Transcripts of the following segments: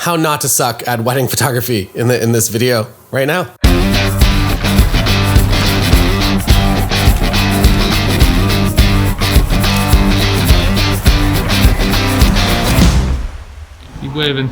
how not to suck at wedding photography in this video right now. Keep waving.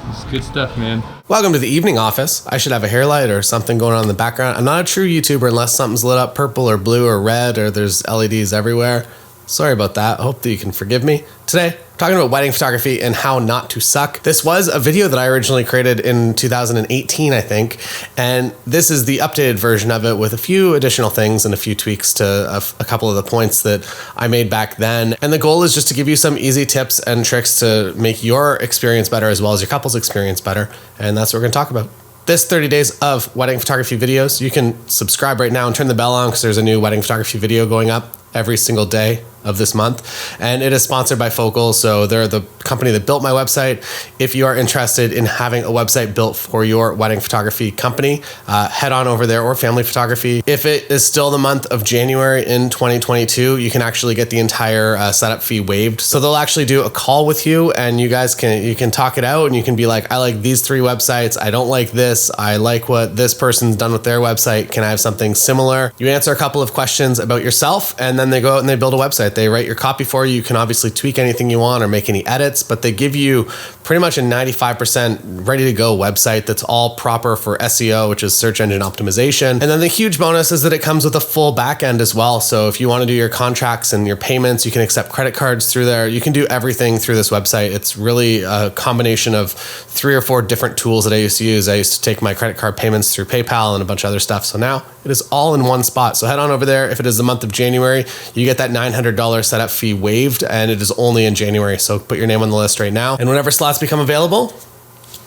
It's good stuff, man. Welcome to the evening office. I should have a hair light or something going on in the background. I'm not a true YouTuber unless something's lit up purple or blue or red or there's LEDs everywhere. Sorry about that. I hope that you can forgive me. Today, talking about wedding photography and how not to suck. This was a video that I originally created in 2018, I think, and this is the updated version of it with a few additional things and a few tweaks to a couple of the points that I made back then. And the goal is just to give you some easy tips and tricks to make your experience better as well as your couple's experience better, and that's what we're going to talk about. This 30 days of wedding photography videos, you can subscribe right now and turn the bell on because there's a new wedding photography video going up every single day of this month, and it is sponsored by Focal. So they're the company that built my website. If you are interested in having a website built for your wedding photography company, head on over there, or family photography. If it is still the month of January in 2022, you can actually get the entire setup fee waived. So they'll actually do a call with you, and you guys can talk it out, and you can be like, I like these 3 websites. I don't like this. I like what this person's done with their website. Can I have something similar? You answer a couple of questions about yourself, and then they go out and they build a website. They write your copy for you. You can obviously tweak anything you want or make any edits, but they give you pretty much a 95% ready to go website that's all proper for SEO, which is search engine optimization. And then the huge bonus is that it comes with a full back end as well. So if you want to do your contracts and your payments, you can accept credit cards through there. You can do everything through this website. It's really a combination of 3 or 4 different tools that I used to use. I used to take my credit card payments through PayPal and a bunch of other stuff. So now it is all in one spot. So head on over there. If it is the month of January, you get that $900 setup fee waived, and it is only in January. So put your name on the list right now. And whenever slots become available,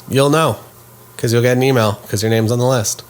you'll know because you'll get an email because your name's on the list.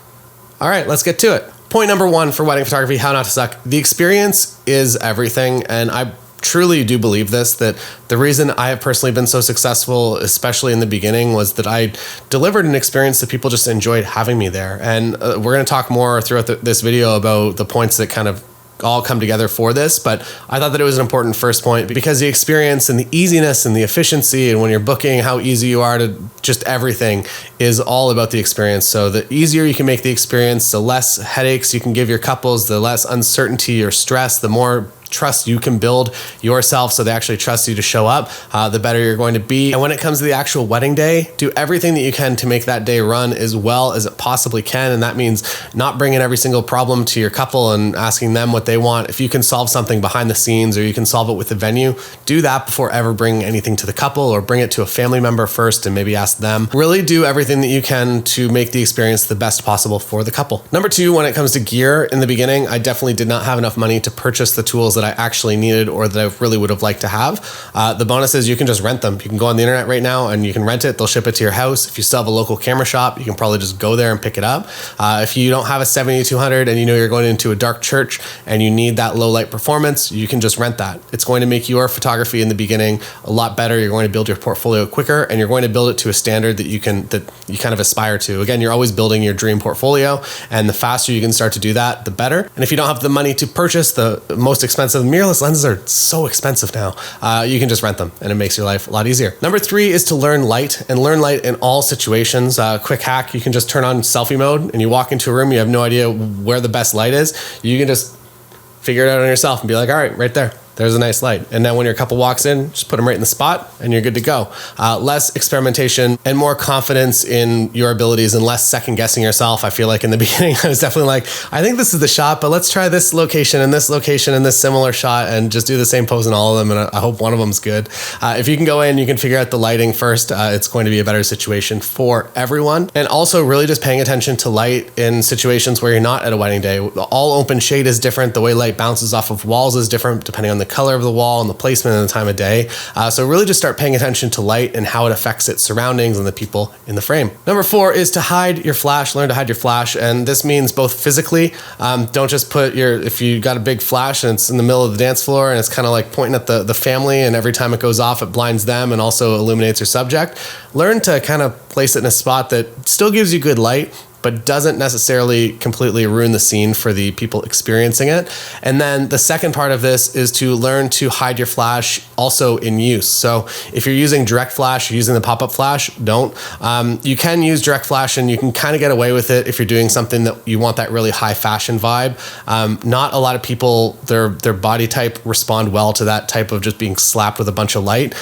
All right, let's get to it. Point number 1 for wedding photography, how not to suck. The experience is everything. And I truly do believe this, that the reason I have personally been so successful, especially in the beginning, was that I delivered an experience that people just enjoyed having me there. And we're going to talk more throughout this video about the points that kind of all come together for this, but I thought that it was an important first point because the experience and the easiness and the efficiency, and when you're booking, how easy you are to just everything is all about the experience. So the easier you can make the experience, the less headaches you can give your couples, the less uncertainty or stress, the more trust you can build yourself so they actually trust you to show up, the better you're going to be. And when it comes to the actual wedding day, do everything that you can to make that day run as well as it possibly can. And that means not bringing every single problem to your couple and asking them what they want. If you can solve something behind the scenes or you can solve it with the venue, do that before ever bringing anything to the couple, or bring it to a family member first and maybe ask them. Really do everything that you can to make the experience the best possible for the couple. Number 2, when it comes to gear, in the beginning, I definitely did not have enough money to purchase the tools that I actually needed or that I really would have liked to have. The bonus is you can just rent them. You can go on the internet right now and you can rent it. They'll ship it to your house. If you still have a local camera shop, you can probably just go there and pick it up. If you don't have a 70-200 and you know you're going into a dark church and you need that low light performance, you can just rent that. It's going to make your photography in the beginning a lot better. You're going to build your portfolio quicker, and you're going to build it to a standard that you kind of aspire to. Again, you're always building your dream portfolio, and the faster you can start to do that, the better. And if you don't have the money to purchase the most expensive mirrorless lenses, are so expensive now, you can just rent them, and it makes your life a lot easier. Number 3 is to learn light, and learn light in all situations. Quick hack, you can just turn on selfie mode and you walk into a room, you have no idea where the best light is. You can just figure it out on yourself and be like, all right, right there. There's a nice light. And then when your couple walks in, just put them right in the spot and you're good to go. Less experimentation and more confidence in your abilities and less second guessing yourself. I feel like in the beginning, I was definitely like, I think this is the shot, but let's try this location and this location and this similar shot and just do the same pose in all of them. And I hope one of them's good. If you can go in, you can figure out the lighting first. It's going to be a better situation for everyone. And also really just paying attention to light in situations where you're not at a wedding day. All open shade is different. The way light bounces off of walls is different depending on the color of the wall and the placement and the time of day. So really just start paying attention to light and how it affects its surroundings and the people in the frame. Number 4 is to hide your flash. Learn to hide your flash. And this means both physically, don't just put if you got a big flash and it's in the middle of the dance floor and it's kind of like pointing at the family, and every time it goes off, it blinds them and also illuminates your subject. Learn to kind of place it in a spot that still gives you good light, but doesn't necessarily completely ruin the scene for the people experiencing it. And then the second part of this is to learn to hide your flash also in use. So if you're using direct flash, you're using the pop-up flash, don't. You can use direct flash and you can kind of get away with it if you're doing something that you want that really high fashion vibe. Not a lot of people, their body type respond well to that type of just being slapped with a bunch of light.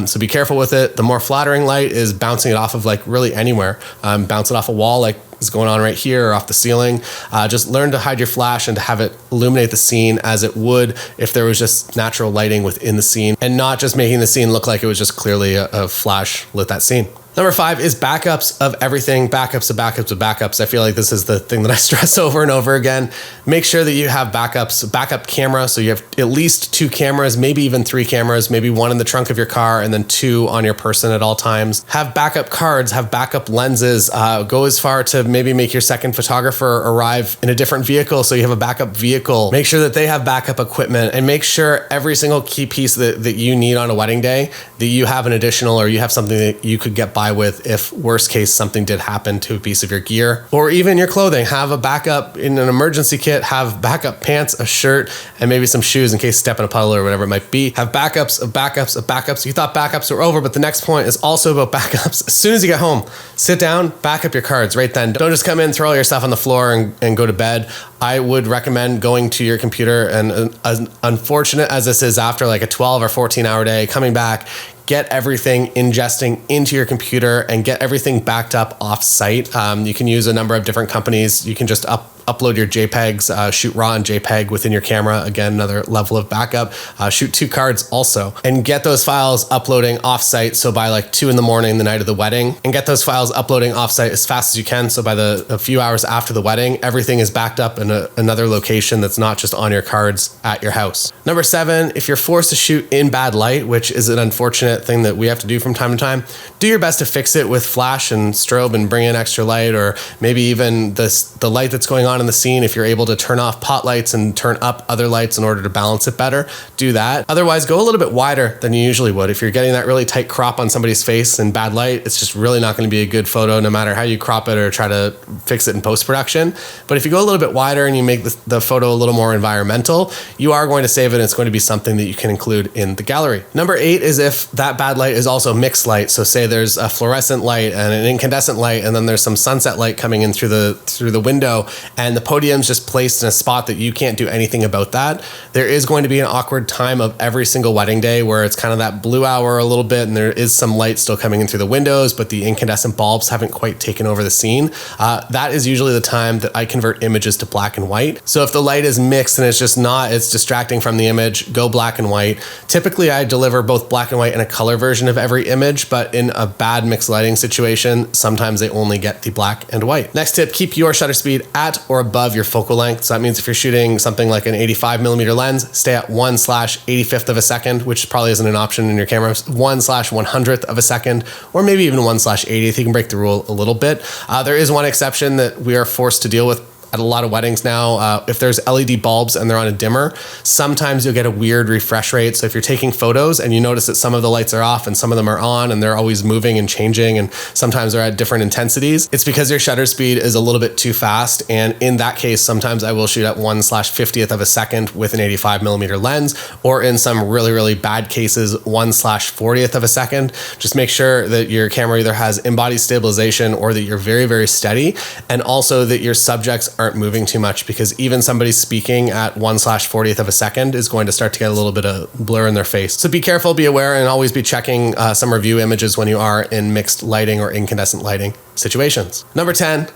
So be careful with it. The more flattering light is bouncing it off of like really anywhere. Bounce it off a wall like is going on right here or off the ceiling. Just learn to hide your flash and to have it illuminate the scene as it would if there was just natural lighting within the scene, and not just making the scene look like it was just clearly a flash lit that scene. Number 5 is backups of everything, backups of backups of backups. I feel like this is the thing that I stress over and over again. Make sure that you have backups, backup camera. So you have at least 2 cameras, maybe even 3 cameras, maybe 1 in the trunk of your car and then 2 on your person at all times. Have backup cards, have backup lenses. Go as far to maybe make your second photographer arrive in a different vehicle so you have a backup vehicle. Make sure that they have backup equipment, and make sure every single key piece that you need on a wedding day, that you have an additional, or you have something that you could get by with if worst case something did happen to a piece of your gear or even your clothing. Have a backup in an emergency kit, have backup pants, a shirt, and maybe some shoes in case you step in a puddle or whatever it might be. Have backups of backups of backups. You thought backups were over, but the next point is also about backups. As soon as you get home, sit down, back up your cards right then. Don't just come in, throw all your stuff on the floor and go to bed. I would recommend going to your computer, and as unfortunate as this is after like a 12 or 14 hour day, coming back, get everything ingesting into your computer and get everything backed up off site. You can use a number of different companies. You can just upload your JPEGs, shoot raw and JPEG within your camera. Again, another level of backup. Shoot 2 cards also, and get those files uploading off site. So by like 2 a.m, the night of the wedding, and get those files uploading off site as fast as you can. So by a few hours after the wedding, everything is backed up in another location that's not just on your cards at your house. Number 7, if you're forced to shoot in bad light, which is an unfortunate thing that we have to do from time to time, do your best to fix it with flash and strobe and bring in extra light, or maybe even the light that's going on in the scene. If you're able to turn off pot lights and turn up other lights in order to balance it better, do that. Otherwise, go a little bit wider than you usually would. If you're getting that really tight crop on somebody's face in bad light, it's just really not going to be a good photo no matter how you crop it or try to fix it in post-production. But if you go a little bit wider and you make the photo a little more environmental, you are going to save it, and it's going to be something that you can include in the gallery. Number 8 is if that bad light is also mixed light. So say there's a fluorescent light and an incandescent light, and then there's some sunset light coming in through the window, and the podium's just placed in a spot that you can't do anything about that. There is going to be an awkward time of every single wedding day where it's kind of that blue hour a little bit, and there is some light still coming in through the windows, but the incandescent bulbs haven't quite taken over the scene. That is usually the time that I convert images to black and white. So if the light is mixed and it's distracting from the image, go black and white. Typically I deliver both black and white and a color version of every image, but in a bad mixed lighting situation, sometimes they only get the black and white. Next tip, keep your shutter speed at or above your focal length. So that means if you're shooting something like an 85mm lens, stay at 1/85th of a second, which probably isn't an option in your camera, 1/100th of a second, or maybe even 1/80th. You can break the rule a little bit. There is one exception that we are forced to deal with at a lot of weddings now. If there's LED bulbs and they're on a dimmer, sometimes you'll get a weird refresh rate. So if you're taking photos and you notice that some of the lights are off and some of them are on, and they're always moving and changing, and sometimes they're at different intensities, it's because your shutter speed is a little bit too fast. And in that case, sometimes I will shoot at 1/50th of a second with an 85mm lens, or in some really, really bad cases, 1/40th of a second. Just make sure that your camera either has in-body stabilization or that you're very, very steady, and also that your subjects aren't moving too much, because even somebody speaking at 1/40th of a second is going to start to get a little bit of blur in their face. So be careful, be aware, and always be checking some review images when you are in mixed lighting or incandescent lighting situations. Number 10,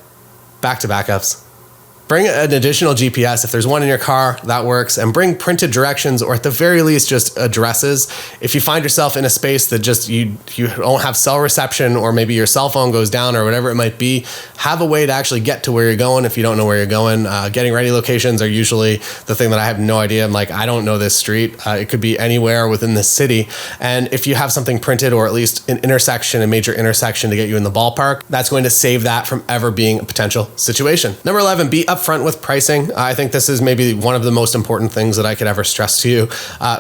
back to backups. Bring an additional GPS. If there's one in your car, that works. And bring printed directions, or at the very least, just addresses. If you find yourself in a space that just you don't have cell reception, or maybe your cell phone goes down or whatever it might be, have a way to actually get to where you're going if you don't know where you're going. Getting ready locations are usually the thing that I have no idea. I'm like, I don't know this street. It could be anywhere within the city. And if you have something printed, or at least an intersection, a major intersection to get you in the ballpark, that's going to save that from ever being a potential situation. Number 11, be upfront upfront with pricing. I think this is maybe one of the most important things that I could ever stress to you.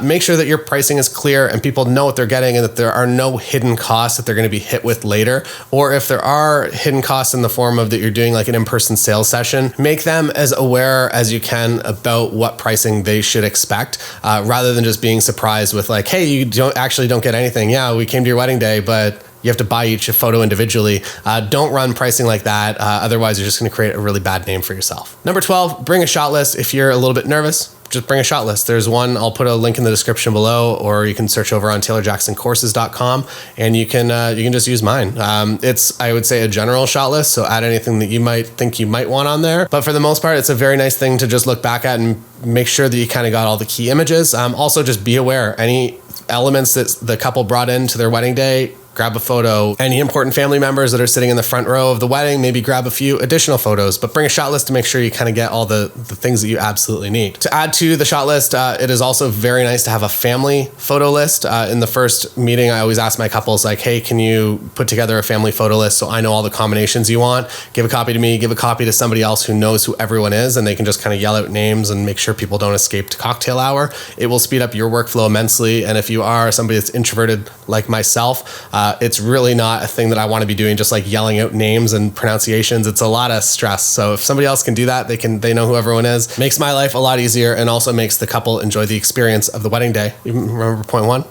Make sure that your pricing is clear and people know what they're getting and that there are no hidden costs that they're going to be hit with later. Or if there are hidden costs in the form of that you're doing like an in-person sales session, make them as aware as you can about what pricing they should expect, rather than just being surprised with like, hey, you don't get anything. Yeah, we came to your wedding day, but you have to buy each a photo individually. Don't run pricing like that. Otherwise, you're just going to create a really bad name for yourself. Number 12, bring a shot list. If you're a little bit nervous, just bring a shot list. There's one, I'll put a link in the description below, or you can search over on taylorjacksoncourses.com and you can just use mine. It's, I would say, a general shot list. So add anything that you might think you might want on there. But for the most part, it's a very nice thing to just look back at and make sure that you kind of got all the key images. Also just be aware, any elements that the couple brought into their wedding day, grab a photo. Any important family members that are sitting in the front row of the wedding, maybe grab a few additional photos, but bring a shot list to make sure you kind of get all the things that you absolutely need. To add to the shot list, it is also very nice to have a family photo list. In the first meeting, I always ask my couples like, hey, can you put together a family photo list so I know all the combinations you want? Give a copy to me, give a copy to somebody else who knows who everyone is, and they can just kind of yell out names and make sure people don't escape to cocktail hour. It will speed up your workflow immensely. And if you are somebody that's introverted like myself, it's really not a thing that I want to be doing, just like yelling out names and pronunciations. It's a lot of stress. So if somebody else can do that, they know who everyone is. Makes my life a lot easier and also makes the couple enjoy the experience of the wedding day. Even remember point 1,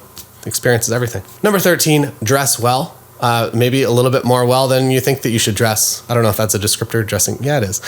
the experience is everything. Number 13, dress well. Maybe a little bit more well than you think that you should dress. I don't know if that's a descriptor, dressing. Yeah, it is.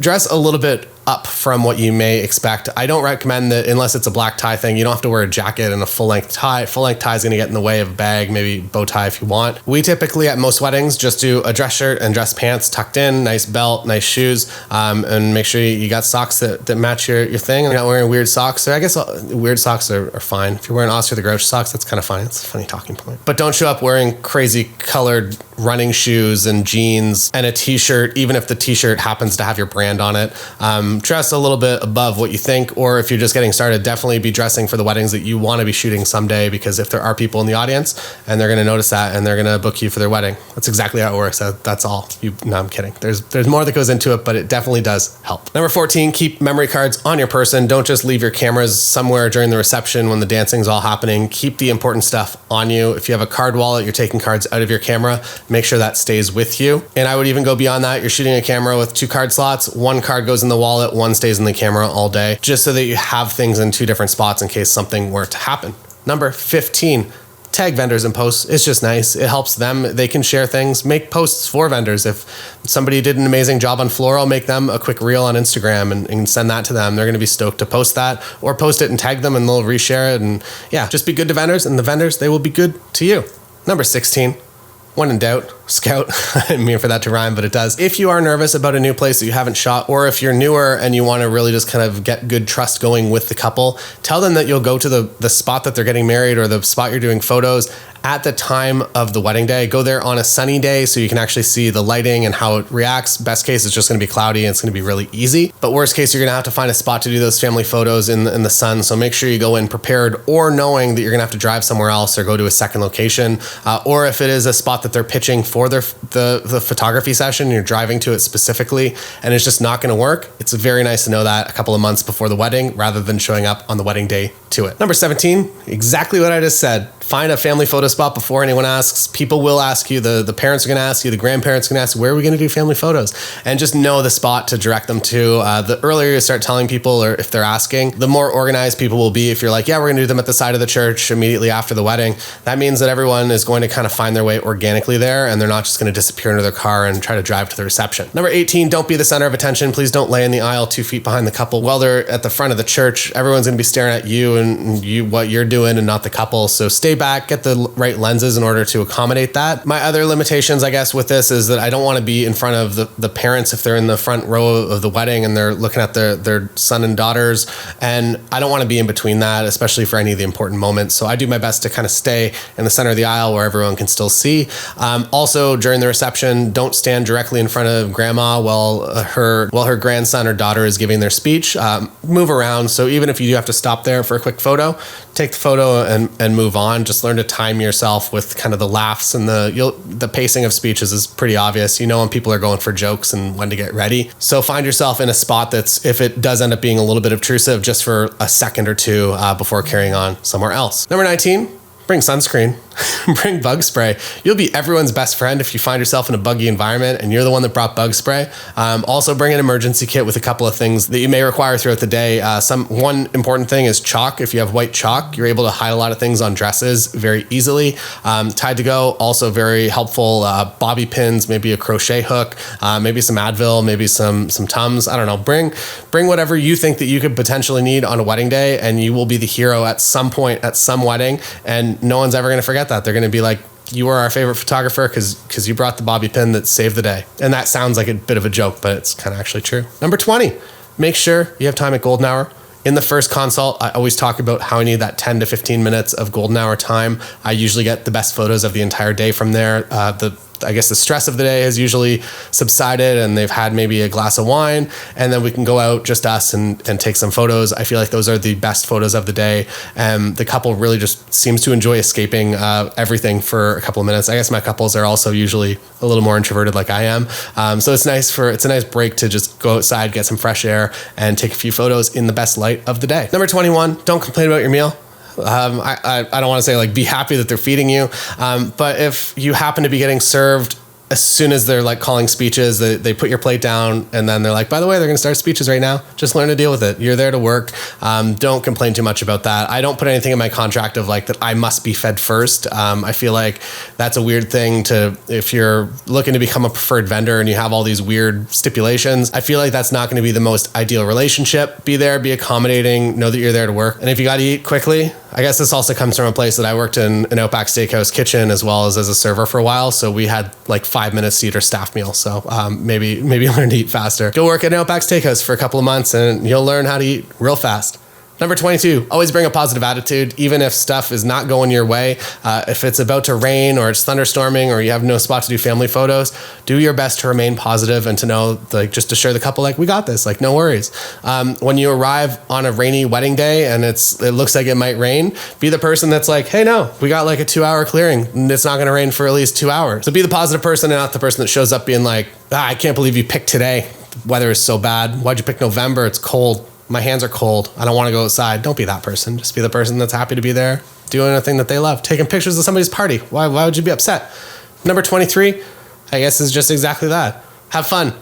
Dress a little bit up from what you may expect. I don't recommend that unless it's a black tie thing. You don't have to wear a jacket and a full-length tie. Full-length tie is going to get in the way of a bag, maybe bow tie if you want. We typically at most weddings just do a dress shirt and dress pants tucked in, nice belt, nice shoes, and make sure you got socks that match your thing. And you're not wearing weird socks. So I guess weird socks are fine. If you're wearing Oscar the Grouch socks, that's kind of fine. It's a funny talking point. But don't show up wearing crazy colored running shoes and jeans and a t-shirt, even if the t-shirt happens to have your brand on it. Dress a little bit above what you think, or if you're just getting started, definitely be dressing for the weddings that you want to be shooting someday, because if there are people in the audience and they're going to notice that and they're going to book you for their wedding. That's exactly how it works. That's all. No, I'm kidding. There's more that goes into it, but it definitely does help. Number 14, keep memory cards on your person. Don't just leave your cameras somewhere during the reception when the dancing's all happening. Keep the important stuff on you. If you have a card wallet, you're taking cards out of your camera, make sure that stays with you. And I would even go beyond that. You're shooting a camera with 2 card slots. 1 card goes in the wallet, 1 stays in the camera all day, just so that you have things in 2 different spots in case something were to happen. Number 15, tag vendors in posts. It's just nice. It helps them. They can share things. Make posts for vendors. If somebody did an amazing job on floral, make them a quick reel on Instagram and send that to them. They're going to be stoked to post that, or post it and tag them and they'll reshare it. And yeah, just be good to vendors, and the vendors, they will be good to you. Number 16, when in doubt, scout. I didn't mean for that to rhyme, but it does. If you are nervous about a new place that you haven't shot, or if you're newer and you want to really just kind of get good trust going with the couple, tell them that you'll go to the spot that they're getting married or the spot you're doing photos at the time of the wedding day. Go there on a sunny day so you can actually see the lighting and how it reacts. Best case, it's just going to be cloudy and it's going to be really easy. But worst case, you're going to have to find a spot to do those family photos in the sun. So make sure you go in prepared, or knowing that you're going to have to drive somewhere else or go to a second location. Or if it is a spot that they're pitching for the photography session, you're driving to it specifically and it's just not going to work. It's very nice to know that a couple of months before the wedding rather than showing up on the wedding day to it. Number 17, exactly what I just said. Find a family photo spot before anyone asks. People will ask you, the parents are going to ask you, the grandparents are going to ask, where are we going to do family photos? And just know the spot to direct them to. The earlier you start telling people, or if they're asking, the more organized people will be. If you're like, yeah, we're going to do them at the side of the church immediately after the wedding, that means that everyone is going to kind of find their way organically there, and they're not just going to disappear into their car and try to drive to the reception. Number 18, don't be the center of attention. Please don't lay in the aisle 2 feet behind the couple while they're at the front of the church. Everyone's going to be staring at you and what you're doing and not the couple. So stay back, get the right lenses in order to accommodate that. My other limitations, I guess, with this is that I don't want to be in front of the parents if they're in the front row of the wedding and they're looking at their son and daughters. And I don't want to be in between that, especially for any of the important moments. So I do my best to kind of stay in the center of the aisle where everyone can still see. Also, during the reception, don't stand directly in front of grandma while her grandson or daughter is giving their speech. Move around. So even if you do have to stop there for a quick photo, take the photo and move on. Just learn to time yourself with kind of the laughs and the pacing of speeches is pretty obvious. You know when people are going for jokes and when to get ready. So find yourself in a spot that's, if it does end up being a little bit obtrusive, just for a second or two before carrying on somewhere else. Number 19, bring sunscreen. Bring bug spray. You'll be everyone's best friend if you find yourself in a buggy environment and you're the one that brought bug spray. Also bring an emergency kit with a couple of things that you may require throughout the day. One important thing is chalk. If you have white chalk, you're able to hide a lot of things on dresses very easily. Tide to go, also very helpful. Bobby pins, maybe a crochet hook, maybe some Advil, maybe some Tums. I don't know. Bring whatever you think that you could potentially need on a wedding day, and you will be the hero at some point at some wedding, and no one's ever going to forget that. They're going to be like, you were our favorite photographer because you brought the bobby pin that saved the day. And that sounds like a bit of a joke, but it's kind of actually true. Number 20, make sure you have time at golden hour. In the first consult, I always talk about how I need that 10 to 15 minutes of golden hour time. I usually get the best photos of the entire day from there. I guess the stress of the day has usually subsided and they've had maybe a glass of wine, and then we can go out, just us, and take some photos. I feel like those are the best photos of the day. The couple really just seems to enjoy escaping everything for a couple of minutes. I guess my couples are also usually a little more introverted like I am. So it's a nice break to just go outside, get some fresh air, and take a few photos in the best light of the day. Number 21, don't complain about your meal. I don't want to say like be happy that they're feeding you, but if you happen to be getting served as soon as they're like calling speeches, they put your plate down and then they're like, by the way, they're going to start speeches right now. Just learn to deal with it. You're there to work. Don't complain too much about that. I don't put anything in my contract of like that I must be fed first. I feel like that's a weird thing if you're looking to become a preferred vendor and you have all these weird stipulations. I feel like that's not going to be the most ideal relationship. Be there, be accommodating, know that you're there to work. And if you got to eat quickly, I guess this also comes from a place that I worked in an Outback Steakhouse kitchen as well as a server for a while. So we had like 5 minutes to eat our staff meal. So maybe learn to eat faster. Go work at an Outback Steakhouse for a couple of months and you'll learn how to eat real fast. Number 22, always bring a positive attitude, even if stuff is not going your way. If it's about to rain or it's thunderstorming or you have no spot to do family photos, do your best to remain positive and to know, like, just to assure the couple, like, we got this, like, no worries. When you arrive on a rainy wedding day and it looks like it might rain, be the person that's like, hey, no, we got like a 2-hour clearing and it's not going to rain for at least 2 hours. So be the positive person and not the person that shows up being like, I can't believe you picked today. The weather is so bad. Why'd you pick November? It's cold. My hands are cold. I don't want to go outside. Don't be that person. Just be the person that's happy to be there, doing a thing that they love, taking pictures of somebody's party. Why would you be upset? Number 23, I guess, is just exactly that. Have fun.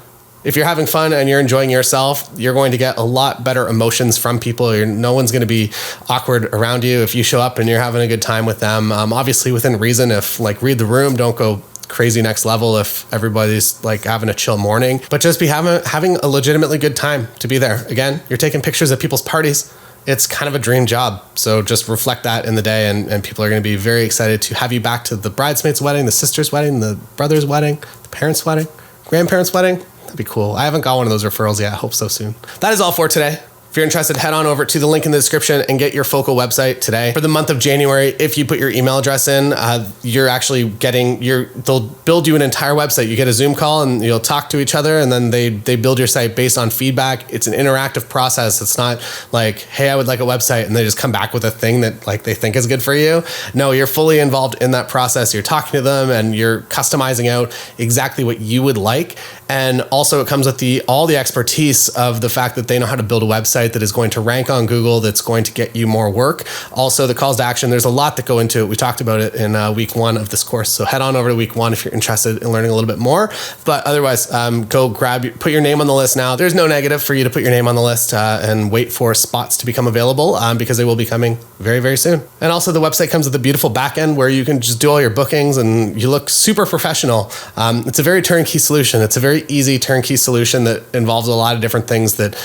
If you're having fun and you're enjoying yourself, you're going to get a lot better emotions from people. No one's going to be awkward around you if you show up and you're having a good time with them. Obviously, within reason, if like read the room, don't go crazy next level if everybody's like having a chill morning, but just be having a legitimately good time to be there. Again, you're taking pictures of people's parties. It's kind of a dream job. So just reflect that in the day and people are going to be very excited to have you back to the bridesmaid's wedding, the sister's wedding, the brother's wedding, the parents' wedding, grandparents' wedding. That'd be cool. I haven't got one of those referrals yet. I hope so soon. That is all for today. If you're interested, head on over to the link in the description and get your Focal website today. For the month of January, if you put your email address in, you're actually they'll build you an entire website. You get a Zoom call and you'll talk to each other and then they build your site based on feedback. It's an interactive process. It's not like, hey, I would like a website and they just come back with a thing that like they think is good for you. No, you're fully involved in that process. You're talking to them and you're customizing out exactly what you would like. And also it comes with all the expertise of the fact that they know how to build a website that is going to rank on Google, that's going to get you more work. Also the calls to action, there's a lot that go into it. We talked about it in week 1 of this course. So head on over to week 1 if you're interested in learning a little bit more. But otherwise, go put your name on the list now. There's no negative for you to put your name on the list and wait for spots to become available because they will be coming very, very soon. And also the website comes with a beautiful back end where you can just do all your bookings and you look super professional. It's a very turnkey solution. It's a very easy turnkey solution that involves a lot of different things that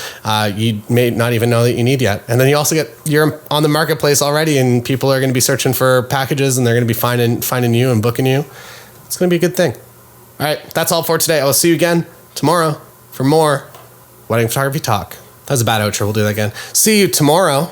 you may not even know that you need yet. And then you also you're on the marketplace already and people are going to be searching for packages and they're going to be finding you and booking you. It's going to be a good thing. All right, that's all for today. I will see you again tomorrow for more wedding photography talk. That was a bad outro. We'll do that again. See you tomorrow